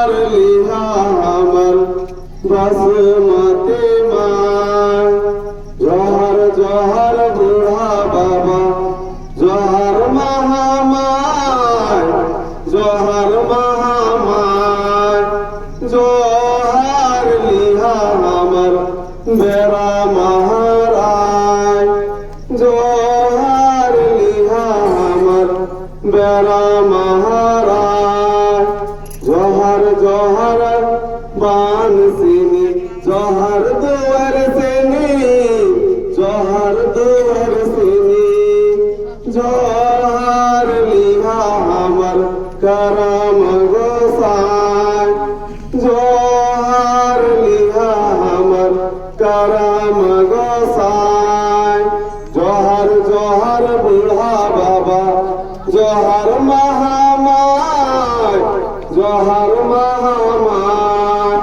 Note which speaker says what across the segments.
Speaker 1: लिहा हमर बसमती माय जोहर जोहर बूढ़ा बाबा जोहर महामाय जोहर महामाय जोहर लिहा हमर बेरा महाराय जोहर लिहा हमर बेरा महाराय जोहर जोहर बांसिनी जोहर दुवर सिनी जोहर दुवर सिनी जोहर लिहा हमर करम गोसाई जोहर लिहा हमर करम गोसाई जोहर जोहर बूढ़ा बाबा जोहर महामाय जोहर महामाय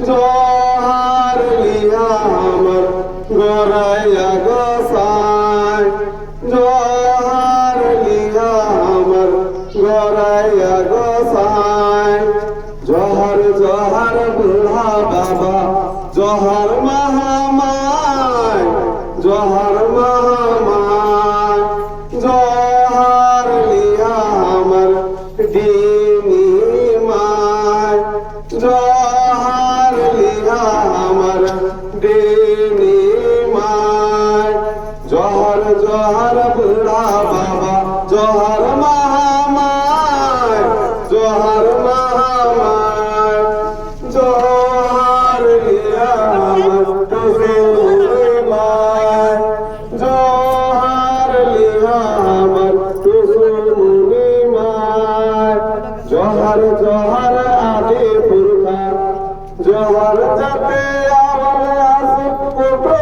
Speaker 1: जोहर लिहा हमर गोरैया गोसाई जोहर लिहा हमर गोरैया गोसाई जोहर जोहर बूढ़ा बाबा जोहर महामाय जोहर महामाय जोहर लिहा हमर दीनी माय जोहर लिहा हमर दीनी माय जोहर जोहर बूढ़ा बाबा जोहर महामाय जोहर महामाय जोहर लिहा हमर तुझे माय जोहर लिहा हमर तुझे माय जोहर जोहर आदि पुरखा जोहर जते आवल आसुक कोटो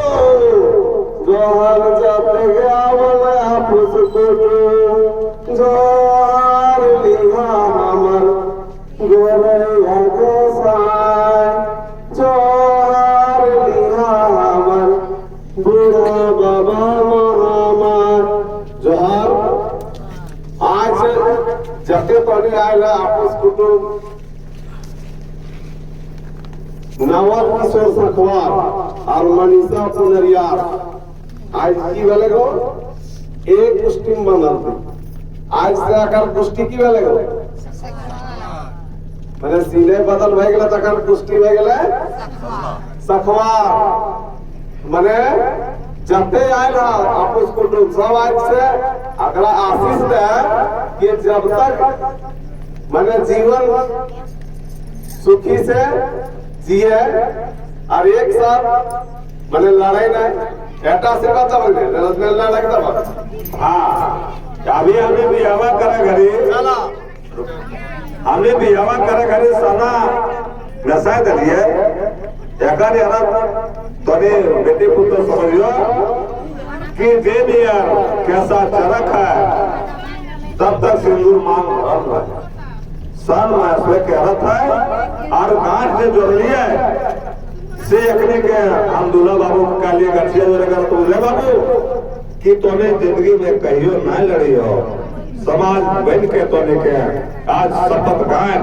Speaker 1: जोहर जते आवल आपुस कोटो जोहर लिहा हमर गोरैया गोसाई जोहर लिहा हमर बूढ़ा बाबा महामाय जोहर आज जते पानी आएगा आपस कुटुंब नवल किशोर सखवार और मनीषा पुनरियार आज की वेले गो एक कुश्ती बनल थी आज से आकर कुश्ती की वेले गो मैंने सीधे बदल भए गेले तकर कुश्ती भए गेले सखवार माने जते आयल आपस कुटुंब सब आज से अगला आशीष दे कि जब तक माने जीवन सुखी से जिए और एक साथ माने लड़ाई नहीं एटा से बात बोले लड़ना लगता बात
Speaker 2: हाँ अभी हमें भी हवा करे घरी
Speaker 1: चला
Speaker 2: हमें भी हवा करे घरी सना नसाय दलिए एकाने हरा तोने बेटे पुत्र समझियो कि जे भी यार कैसा चरक है तब तक सिंदूर मांग रहा है सन में से कहत है और गांठ से जोड़ लिया से एकने के हम दूल्हा बाबू का लिए गठिया जोड़े कर तो रे बाबू कि तोने जिंदगी में कहियो ना लड़ी हो समाज बन के तोने के आज शपथ गाय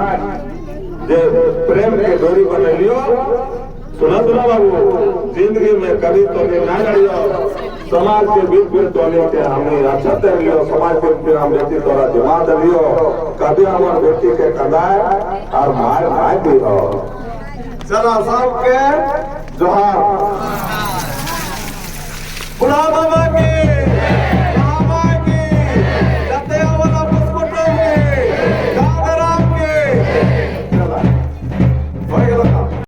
Speaker 2: जे प्रेम के डोरी बने लियो सुना सुना बाबू जिंदगी में कभी तोने ना लड़ी हो समाज के बीच में तोने के हमें अच्छा दे लियो समाज के बीच हम बेटी तोरा दिमाग दे लियो कभी हमार बेटी के कदाए और मार भी हो
Speaker 1: चला सब के जोहार